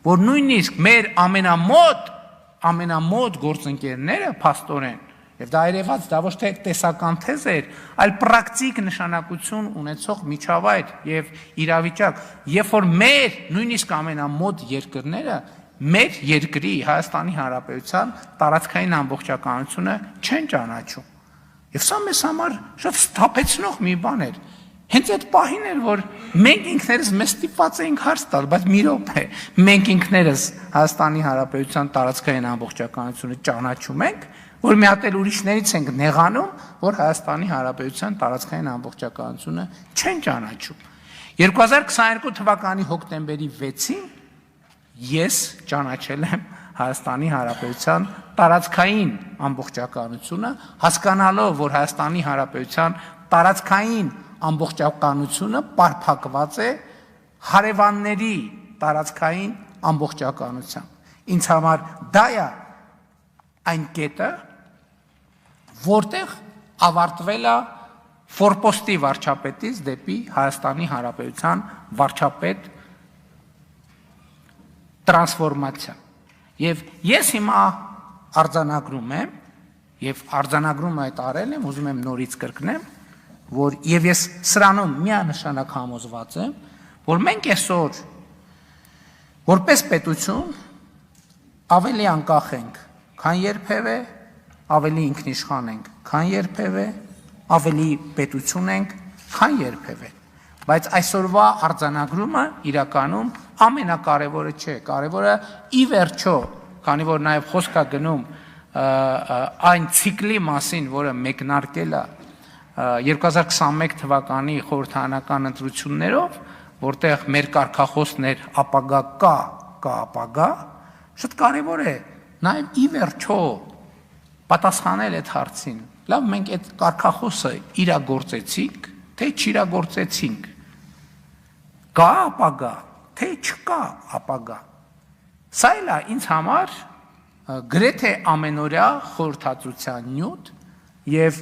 որ նույնիսկ մեր ամենամոտ գործընկերները փաստորեն, եւ դա երևաց, դա ոչ թե տեսական թեզ էր, այլ պրակտիկ նշանակություն ունեցող միջավայր եւ իրավիճակ, երբ որ մեր նույնիսկ ամենամոտ երկրները մեր երկրի Հայաստանի Հանրապետության տարածքային ամբողջականությունը չեն ճանաչում։ Եվ սա մեզ համար շատ սթափեցնող մի բան էր։ Հենց այդ պահին էր, որ մենք ինքներս մեզ ստիպված էինք հարց տալ, բայց մի րոպե, մենք ինքներս Հայաստանի Հանրապետության տարածքային ամբողջականությունը ճանաչում ենք, որ մի հատ էլ ուրիշներից ենք նեղանում, որ Հայաստանի Հանրապետության տարածքային ամբողջականությունը չեն ճանաչում։ 2022 թվականի հոկտեմբերի 6-ին ես ճանաչել եմ Հայաստանի Հանրապետության տարածքային ամբողջականությունը, հասկանալով, որ Հայաստանի Հանրապետության տարածքային ամբողջականությունը պարփակված է հարևանների տարածքային ամբողջականությամբ։ Ինձ համար դա է այն կետը, որտեղ ավարտվել է ֆորպոստի վարչապետից դեպի Հայաստանի Հանրապետության վարչապետ տրանսֆորմացիա։ Եվ ես հիմա արձանագրում եմ, եւ արձանագրում այդ արել եմ, ուզում եմ նորից կրկնեմ, որ եւ ես սրանում միանշանակ համոզված եմ, որ մենք այսօր որպես պետություն ավելի անկախ ենք, քան երբևէ, ավելի ինքնիշխան ենք, քան երբևէ, ավելի պետություն ենք, քան երբևէ։ Բայց այսօրվա արձանագրումը իրականում ամենակարևորը չէ, կարևորը ի վերջո, քանի որ նաև խոսք է գնում այն ցիկլի մասին, որը մեկնարկել է 2021 թվականի խորհրդարանական ընտրություններով, որտեղ մեր կարգախոսն էր ապագա կա ապագա, շատ կարևոր է նաև ի վերջո պատասխանել այդ հարցին։ Լավ, մենք այդ կարգախոսը իրագործեցինք, թե չիրագործեցինք։ Կա ապագա, թե չկա ապագա։ Սա էլ է ինձ համար գրեթե ամենօրյա խորհրդածության նյութ եւ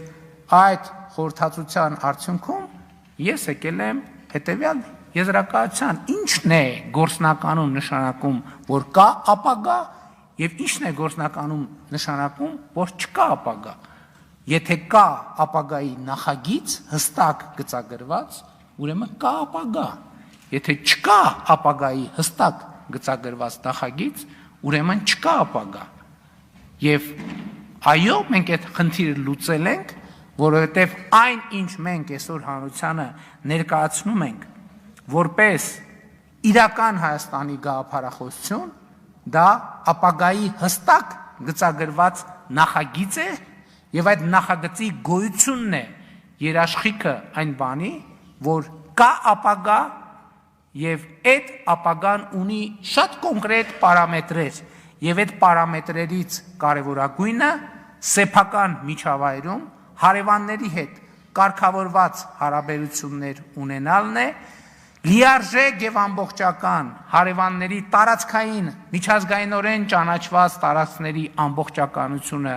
այդ խորհրդածության արդյունքում ես եկել եմ հետեւյալ եզրակացության, ինչն է գործնականում նշանակում, որ կա ապագա եւ ինչն է գործնականում նշանակում, որ չկա ապագա։ Եթե կա ապագայի նախագիծ հստակ գծագրված, ուրեմն կա ապագա։ Եթե չկա ապագայի հստակ գծագրված նախագիծ, ուրեմն չկա ապագա։ Եվ այո, մենք այդ խնդիրը լուծել ենք, որովհետև այն, ինչ մենք այսօր հանրությանը ներկայացնում ենք, որպես իրական Հայաստանի գաղափարախոսություն, դա ապագայի հստակ գծագրված նախագիծ է, եւ այդ նախագծի գոյությունն է երաշխիքը այն բանի, որ կա ապագա եւ այդ ապագան ունի շատ կոնկրետ պարամետրեր եւ այդ պարամետրերից կարեւորագույնը սեփական միջավայրում հարևանների հետ կարգավորված հարաբերություններ ունենալն է, լիարժեք եւ ամբողջական հարևանների տարածքային միջազգայինորեն ճանաչված տարածքների ամբողջականությունը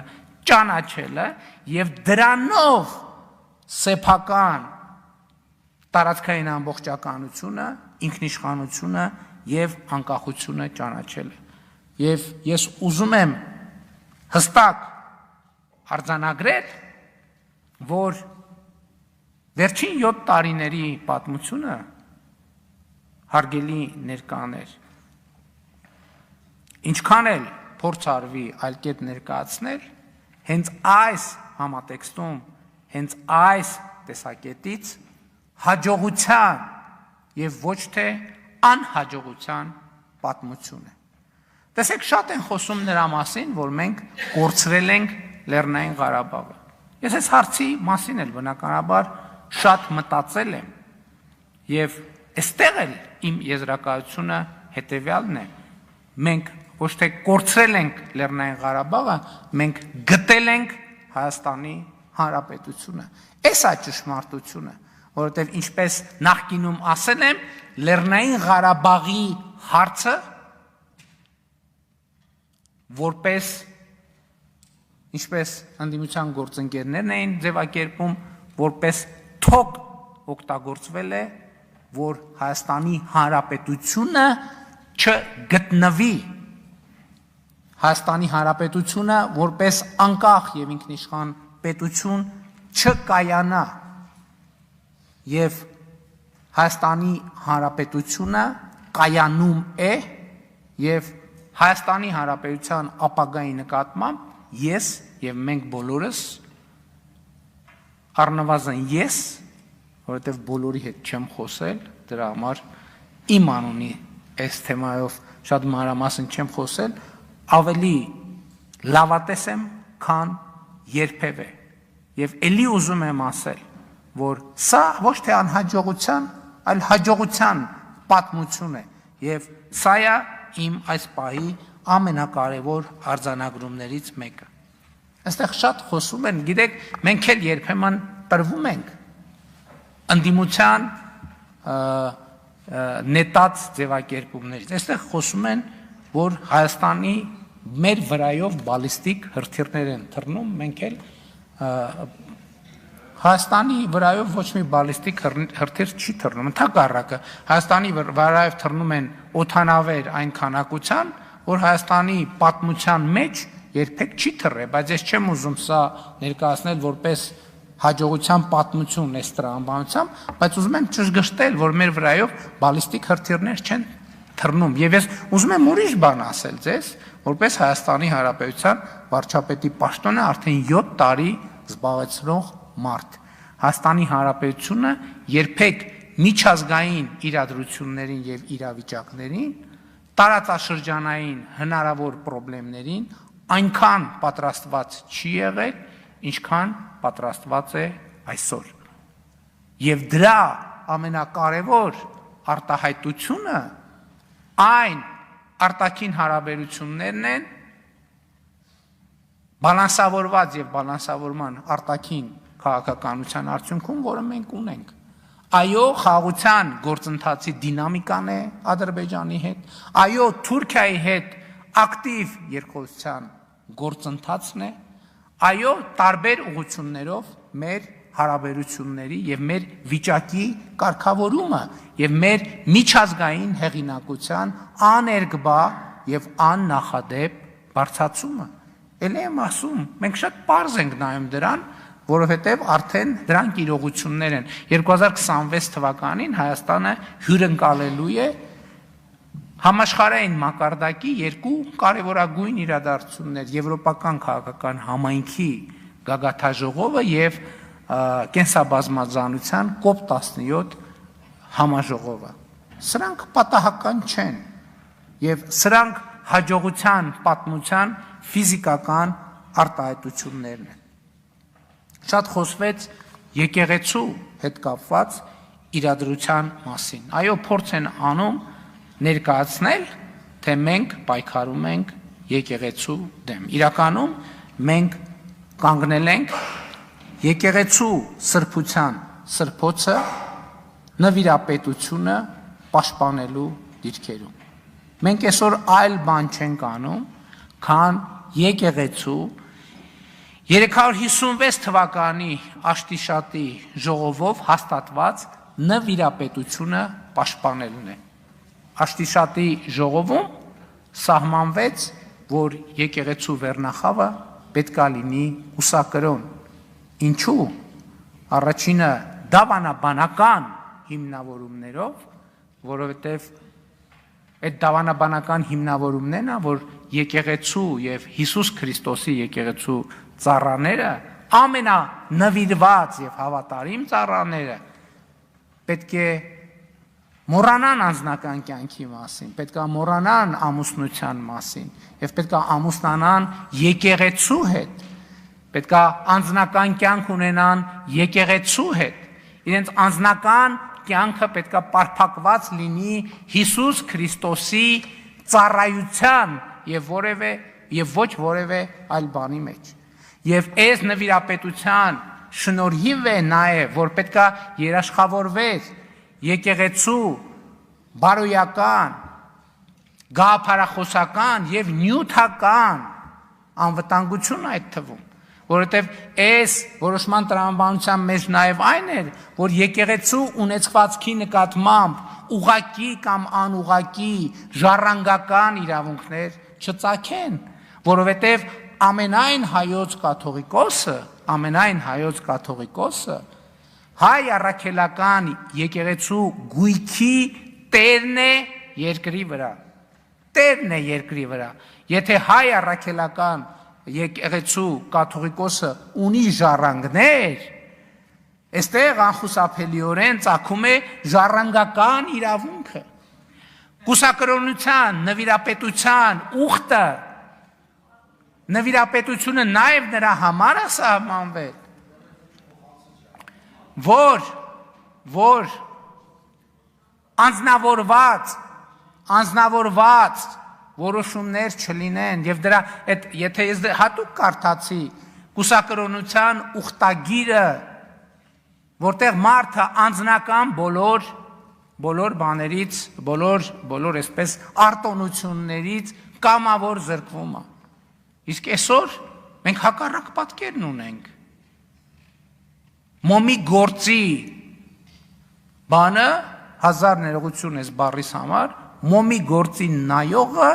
ճանաչելը եւ դրանով սեփական տարածքային ամբողջականությունը, ինքնիշխանությունը եւ անկախությունը ճանաչելը։ Եվ ես ուզում եմ հստակ արձանագրել, որ վերջին 7 տարիների պատմությունը հարգելի ներկաներ, ինչքան էլ փորձ արվի այլ կերպ ներկայացնել, հենց այս համատեքստում, հենց այս տեսակետից հաջողության եւ ոչ թե անհաջողության պատմություն է։ Տեսեք, շատ են խոսում նրա մասին, որ մենք կորցրել ենք Լեռնային Ղարաբաղը։ Ես այս հարցի մասին էլ բնականաբար շատ մտածել եմ եւ այստեղ էլ իմ եզրակացությունը հետեւյալն է. մենք ոչ թե կորցրել ենք Լեռնային Ղարաբաղը, մենք գտել ենք Հայաստանի Հանրապետությունը։ Այս է ճշմարտությունը, որովհետև ինչպես նախկինում ասել եմ, Լեռնային Ղարաբաղի հարցը որպես ինչպես ընդդիմության գործընկերներն էին ձևակերպում, որպես թոք օգտագործվել է, որ Հայաստանի Հանրապետությունը չգտնվի Հայաստանի Հանրապետությունը որպես անկախ եւ ինքնիշխան պետություն չկայանա եւ Հայաստանի Հանրապետությունը կայանում է եւ Հայաստանի Հանրապետության ապագայի նկատմամբ ես եւ մենք բոլորս առնվազն ես, որովհետեւ բոլորի հետ չեմ խոսել, դրա համար իմ անունի այս թեմայով շատ մանրամասն չեմ խոսել, ավելի լավատես եմ, քան երբևէ եւ ելի ուզում եմ ասել, որ սա ոչ թե անհաջողության, այլ հաջողության պատմություն է եւ սա է իմ այս պահի ամենակարևոր արձանագրումներից մեկը։ Այստեղ շատ խոսում են, գիտեք, մենք էլ երբեմն տրվում ենք ընդդիմության նետած ձևակերպումներից։ Այստեղ խոսում են, որ Հայաստանի մեր վրայով բալիստիկ հրթիռներ են թռնում, մենք էլ Հայաստանի վրայով ոչ մի բալիստիկ հրթիռ չի թռնում, ընդհակառակը Հայաստանի վրայով թռնում են օդանավեր այն քանակության, որ Հայաստանի պատմության մեջ երբեք չի թռել, բայց ես չեմ ուզում սա ներկայացնել որպես հաջողության պատմություն այս տրամաբանությամբ, բայց ուզում եմ ճշգրտել, որ մեր վրայով բալիստիկ հրթիռներ չեն թռնում։ Եվ ես ուզում եմ ուրիշ բան ասել ձեզ, որպես Հայաստանի Հանրապետության վարչապետի պաշտոնը արդեն 7 տարի զբաղեցնող մարդ։ Հայաստանի Հանրապետությունը երբեք միջազգային իրադրություններին եւ իրավիճակներին, տարածաշրջանային հնարավոր խնդիրներին այնքան պատրաստված չի եղել, ինչքան պատրաստված է այսօր։ Եվ դրա ամենակարևոր արտահայտությունը այն արտաքին հարաբերություններն են բալանսավորված եւ բալանսավորման արտաքին քաղաքականության արդյունքում, որը մենք ունենք։ Այո, խաղաղության գործընթացի դինամիկան է Ադրբեջանի հետ, այո, Թուրքիայի հետ ակտիվ երկխոսության գործընթացն է, այո, տարբեր ուղղություններով մեր հարաբերությունների եւ մեր վիճակի կարգավորումը եւ մեր միջազգային հեղինակության աներկբա եւ աննախադեպ բարձրացումը։ Էլ եմ ասում, մենք շատ պարզ ենք նայում դրան, որովհետեւ արդեն դրանք իրողություններ են։ 2026 թվականին Հայաստանը հյուրընկալելու է համաշխարհային մակարդակի երկու կարևորագույն իրադարձություններ՝ Եվրոպական քաղաքական համայնքի գագաթաժողովը եւ կենսաբազմազանության COP17 համաժողովը։ Սրանք պատահական չեն եւ սրանք հաջողության պատմության ֆիզիկական արտահայտություններն են։ Շատ խոսվեց եկեղեցու հետ կապված իրադրության մասին։ Այո, փորձ են անում ներկայացնել, թե մենք պայքարում ենք եկեղեցու դեմ։ Իրականում մենք կանգնել ենք եկեղեցու սրբության սրբոցը նվիրապետությունը պաշտպանելու դիրքերում։ Մենք այսօր այլ բան չենք անում, քան եկեղեցու 356 թվականի Աշտիշատի ժողովով հաստատված նվիրապետությունը պաշտպանելն է։ Աշտիշատի ժողովում սահմանվեց, որ եկեղեցու վերնախավը պետք է լինի ուսակրոն։ Ինչու՞։ Առաջինը դավանաբանական հիմնավորումներով, որովհետև այդ դավանաբանական հիմնավորումներն է, որ եկեղեցու եւ Հիսուս Քրիստոսի եկեղեցու ծառաները ամենանվիրված եւ հավատարիմ ծառաները պետք է մոռանան անձնական կյանքի մասին, պետք է մոռանան ամուսնության մասին եւ պետք է ամուսնանան եկեղեցու հետ, պետք է անձնական կյանք ունենան եկեղեցու հետ, իրենց անձնական կյանքը պետք է պարփակված լինի Հիսուս Քրիստոսի ծառայության եւ ոչ որևէ այլ բանի մեջ։ Եվ այս նվիրապետության շնորհիվ է նաեւ, որ պետք է երաշխավորվեր եկեղեցու բարոյական, գաղափարախոսական եւ նյութական անվտանգություն այդ թվում, որովհետեւ այս որոշման տրամաբանության մեջ նաեւ այն էր, որ եկեղեցու ունեցվածքի նկատմամբ ուղակի կամ անուղակի ժառանգական իրավունքներ չծագեն, որովհետև ամենայն հայոց կաթողիկոսը հայ առաքելական եկեղեցու գույքի տերն է երկրի վրա, եթե հայ առաքելական եկեղեցու կաթողիկոսը ունի ժառանգներ, այստեղ անխուսափելիորեն ծագում է ժառանգական իրավունքը, կուսակրոնության, նվիրապետության ուխտը, նվիրապետությունը նաև նրա համար է սահմանվել, որ անձնավորված որոշումներ չլինեն եւ դրա եթե ես հատուկ կարդացի կուսակրոնության ուխտագիրը, որտեղ մարդը անձնական բոլոր բաներից, բոլոր այսպես արտոնություններից կամավոր զրկվում է։ Իսկ այսօր մենք հակառակ պատկերն ունենք։ Մոմի գործի բանը հազար ներողություն ես բառիս համար, մոմի գործի նայողը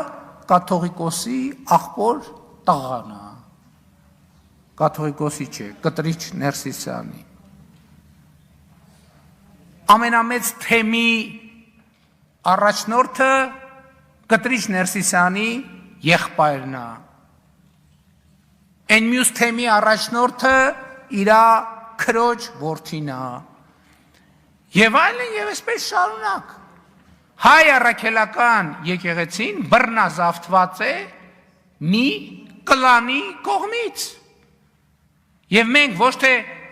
կաթողիկոսի աղբոր տղան է, կաթողիկոսի չէ, Կտրիչ Ներսիսյանի։ Ամենամեծ թեմի առաջնորդը Կտրիչ Ներսիսյանի եղբայրն է։ Այն մյուս թեմի առաջնորդը իրա քրոջ որդին է։ Եվ այլն եւ այսպես շարունակ։ Հայ առաքելական եկեղեցին բռնազավթված է մի կլանի կողմից։ Եվ մենք ոչ թե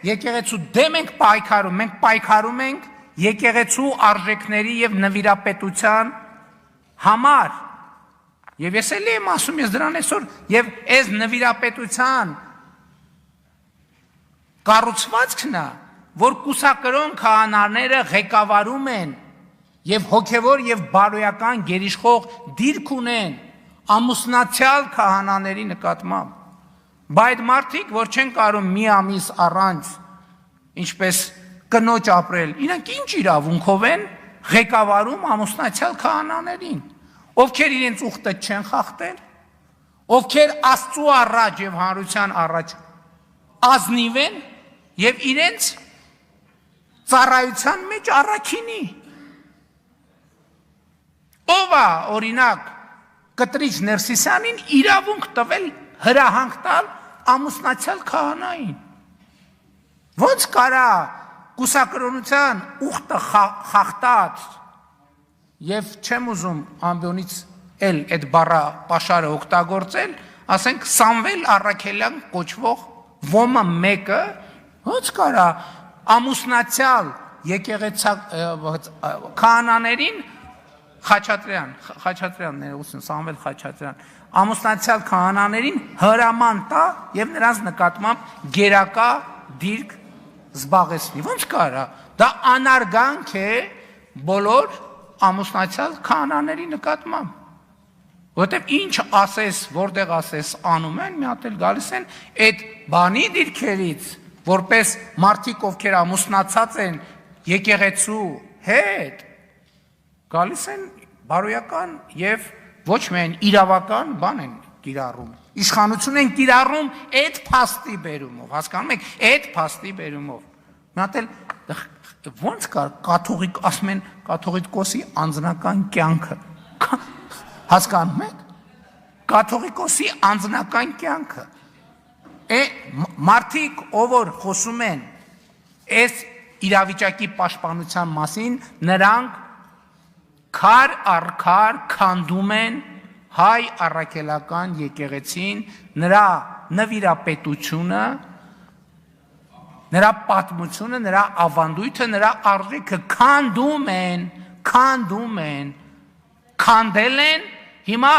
եկեղեցու դեմ ենք պայքարում, մենք պայքարում ենք եկեղեցու արժեքների եւ նվիրապետության համար։ Եվ ես էլ եմ ասում ես դրան այսօր եւ այս նվիրապետության կառուցվածքն է, որ կուսակրոն քահանաները ղեկավարում են եւ հոգեվոր եւ բարոյական գերիշխող դիրք ունեն ամուսնացյալ քահանաների նկատմամբ։ Բայց մարդիկ, որ չեն կարող մի ամիս առանց ինչպես կնոջ ապրել, իրանք ինչ իրավունքով են ղեկավարում ամուսնացյալ քահանաներին, ովքեր իրենց ուխտը չեն խախտել, ովքեր Աստծու առաջ եւ հանրության առաջ ազնիվ են եւ իրենց ծառայության մեջ առաքինի։ Ով է օրինակ Կտրիչ Ներսիսյանին իրավունք տվել հրահանգ տալ ամուսնացյալ քահանային։ Ոնց կարա կուսակրոնության ուխտը խախտած եւ չեմ ուզում ամբյոնից էլ այդ բառը պաշարը օգտագործել, ասենք Սամվել Առաքելյան կոչվող ոմը մեկը ոնց կարա ամուսնացյալ եկեղեցի քահանաներին Խաչատրյան ներողություն Սամվել Խաչատրյան ամուսնացյալ քահանաներին հրաման տա եւ նրանց նկատմամբ գերակա դիրք զբաղեցնի։ Ոնց կարա։ Դա անարգանք է բոլոր ամուսնացյալ քահանաների նկատմամբ։ Որտեւ ինչ ասես, որտեղ ասես անում են, մի հատ էլ գալիս են այդ բանի դիրքերից, որպես մարդիկ, ովքեր ամուսնացած են եկեղեցու հետ, գալիս են բարոյական եւ ոչ միայն իրավական բան են կիրառում։ Իշխանություն են կիրառում այդ փաստի բերումով, հասկանում եք, այդ փաստի բերումով։ Մի հատ էլ ոնց կար կաթողիկ ասում են կաթողիկոսի անձնական կյանքը։ Հասկանում եք։ Կաթողիկոսի անձնական կյանքը։ Մարդիկ, ով որ խոսում են այս իրավիճակի պաշտպանության մասին, նրանք քար առ քար քանդում են հայ առաքելական եկեղեցին, նրա նվիրապետությունը, նրա պատմությունը, նրա ավանդույթը, նրա արժեքը քանդում են, քանդել են, հիմա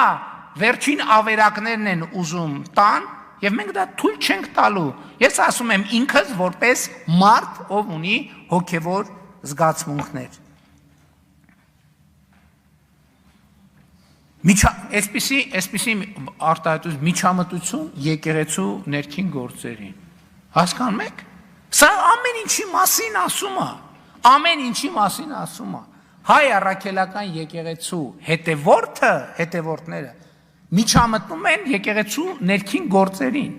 վերջին ավերակներն են ուզում տան, եւ մենք դա թույլ չենք տալու։ Ես ասում եմ ինքս որպես մարդ, ով ունի հոգեվոր զգացմունքներ։ Այսպիսի արտահայտություն միջամտություն եկեղեցու ներքին գործերին։ Հասկանում եք։ Սա ամեն ինչի մասին ասում է։ Ամեն ինչի մասին ասում է։ հայ առաքելական եկեղեցու հետևորդները միջամտնում են եկեղեցու ներքին գործերին։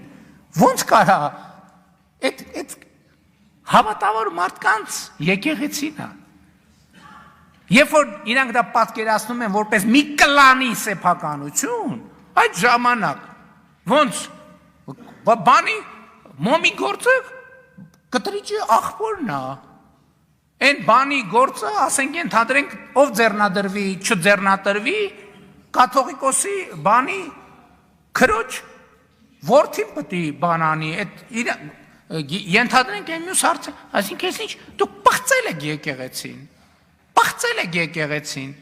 Ոնց կարա այդ հավատավոր մարդկանց եկեղեցին է։ Երբ որ իրանք դա պատկերացնում են որպես մի կլանի սեփականություն, այդ ժամանակ ոնց բանի մոմի գործը կտրիճի աղբորն է։ Այն բանի գործը, ասենք ենթադրենք, ով ձեռնադրվի, չձեռնադրվի, կաթողիկոսի բանի քրոջ որդին պետք է բանանի, ենթադրենք այն մյուս հարցը, այսինքն ես ինչ, դուք պղծել եք եկեղեցին,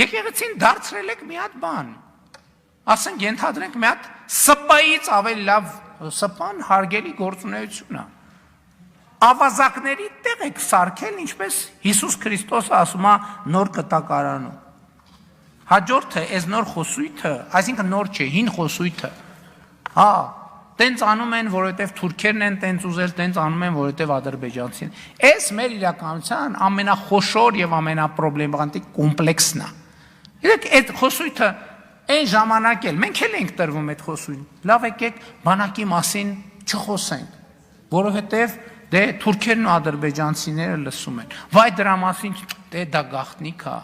եկեղեցին դարձրել եք մի հատ բան, ասենք ենթադրենք մի հատ սպայից ավելի լավ սպան հարգելի գործունեություն է, ավազակների տեղ եք սարքել, ինչպես Հիսուս Քրիստոսը ասում է նոր կտակարանում, հաջորդը, այս նոր խոսույթը, այսինքն նոր չէ, հին խոսույթը, տենց անում են, որովհետև թուրքերն են տենց ուզել, տենց անում են, որովհետև ադրբեջանցին։ Այս մեր իրականության ամենախոշոր եւ ամենապրոբլեմատիկ կոմպլեքսն է։ Իրեք այդ խոսույթը այն ժամանակ էլ մենք էլ ենք տրվում այդ խոսույթին։ Լավ եկեք բանակի մասին չխոսենք, որովհետև դե թուրքերն ու ադրբեջանցիները լսում են։ Վայ դրա մասին դե դա գաղտնիք է։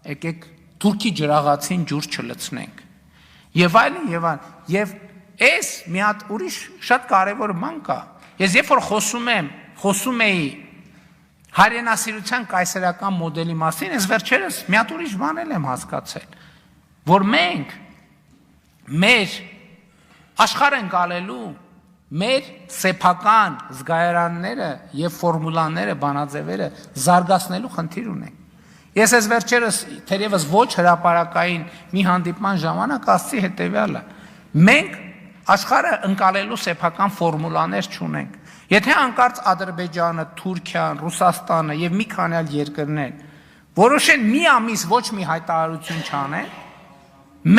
Եկեք թուրքի ջրաղացին ջուր չլցնենք։ Եվ այլն եւ այլն։ Եվ Այս մի հատ ուրիշ շատ կարևոր բան կա։ Ես երբ որ խոսում էի հայրենասիրության կայսերական մոդելի մասին, ես վերջերս մի հատ ուրիշ բան եմ հասկացել, որ մենք մեր աշխարհ ենք ալելու մեր սեփական զգայարանները եւ ֆորմուլաները, բանաձևերը զարգացնելու խնդիր ունենք։ Ես այս վերջերս թերևս ոչ հրապարակային մի հանդիպման ժամանակ ասացի հետեւյալը. մենք աշխարհը ընկալելու սեփական ֆորմուլաներ չունենք։ Եթե անկարծ Ադրբեջանը, Թուրքիան, Ռուսաստանը եւ մի քանի այլ երկրներ որոշեն մի ամիս ոչ մի հայտարարություն չանեն,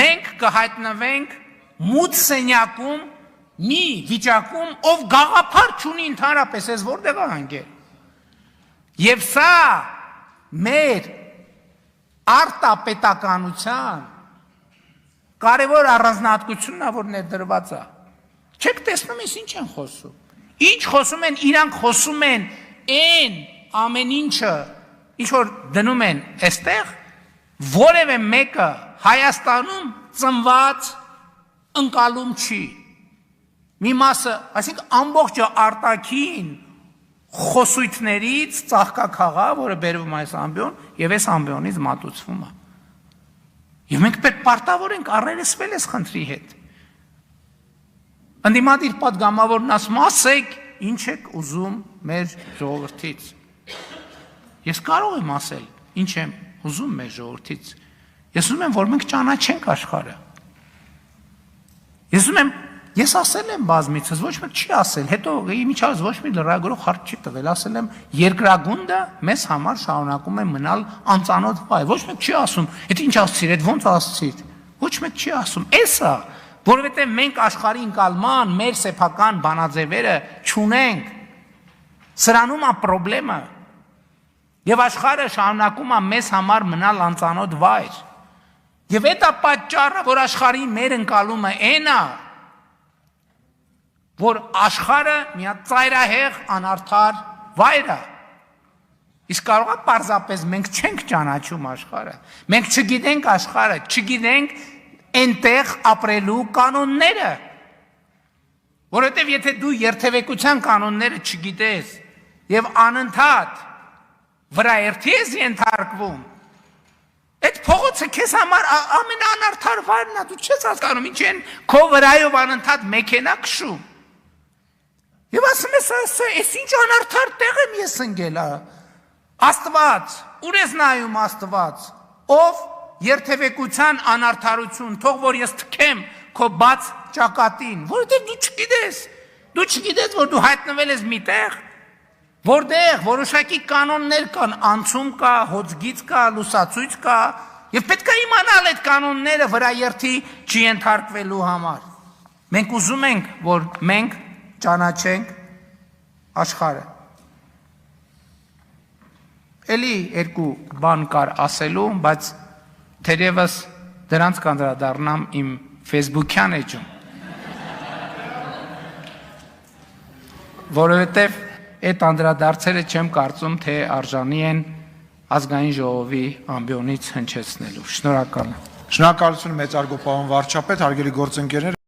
մենք կհայտնվենք մութ սենյակում մի վիճակում, ով գաղափար չունի ընդհանրապես, ես որտեղ է հանգել։ Եվ սա մեր արտապետականության կարևոր առանձնահատկությունն է, որ ներդրված է։ Չեք տեսնում ես ինչ են խոսում։ Ինչ խոսում են, իրանք խոսում են այն ամեն ինչը, ինչ որ դնում են այստեղ, որևէ մեկը Հայաստանում ծնված ընկալում չի։ Մի մասը, այսինքն ամբողջը արտաքին խոսույթներից ծաղկաքաղա, որը բերվում այս ամբիոն, եւ այս ամբիոնից մատուցվում է։ Եվ մենք պետք պարտավոր ենք առերեսվել այս խնդրի հետ։ Ընդդիմադիր պատգամավորն ասում, ասեք, ինչ եք ուզում մեր ժողովրդից։ Ես կարող եմ ասել, ինչ եմ ուզում մեր ժողովրդից։ Ես ուզում եմ, որ մենք ճանաչենք աշխարհը։ Ես ասել եմ բազմիցս, ոչ մեկ չի ասել, հետո իմիջիայլոց ոչ մի լրագրող հարց չի տվել, ասել եմ, երկրագունդը մեզ համար շարունակում է մնալ անծանոթ վայր, ոչ մեկ չի ասում, այդ ինչ ասցիր, այդ ոնց ասցիր, ոչ մեկ չի ասում, էսա, որովհետև մենք աշխարհի ընկալման մեր սեփական բանաձևերը չունենք, սրանում է պրոբլեմը, եւ աշխարհը շարունակում է մեզ համար մնալ անծանոթ վայր, եւ այդ է պատճառը, որ աշխարհի մեր ընկալումը այն է, որ աշխարհը մի հատ ծայրահեղ անարդար վայր է։ Իսկ կարող է պարզապես մենք չենք ճանաչում աշխարհը։ Մենք չգիտենք աշխարհը, չգիտենք այնտեղ ապրելու կանոնները։ Որովհետև եթե դու երթևեկության կանոնները չգիտես եւ անընդհատ վրաերթի ես ենթարկվում, այդ փողոցը քեզ համար ամենաանարդար վայրն է, դու չես հասկանում ինչ են քո վրայով անընդհատ մեքենա քշում։ Եվ ասում ես, այս ինչ անարդար տեղ եմ ես ընկել, Աստված, ուր ես նայում Աստված, ով երթևեկության անարդարություն, թող որ ես թքեմ քո բաց ճակատին, որովհետև դու չգիտես, որ դու հայտնվել ես մի տեղ, որտեղ որոշակի կանոններ կան, անցում կա, հոծգիծ կա, լուսացույց կա, եւ պետք է իմանալ այդ կանոնները վրաերթի չենթարկվելու համար։ Մենք ուզում ենք, որ մենք ճանաչենք աշխարհը։ էլի երկու բան կար ասելու, բայց թերևս դրանց կանդրադառնամ իմ Facebook-յան էջում։ Որովհետև այդ անդրադարձերը չեմ կարծում, թե արժանի են ազգային ժողովի ամբիոնից հնչեցնելու։ Շնորհակալ եմ։ Շնորհակալություն մեծարգո պարոն վարչապետ, հարգելի գործընկերներ։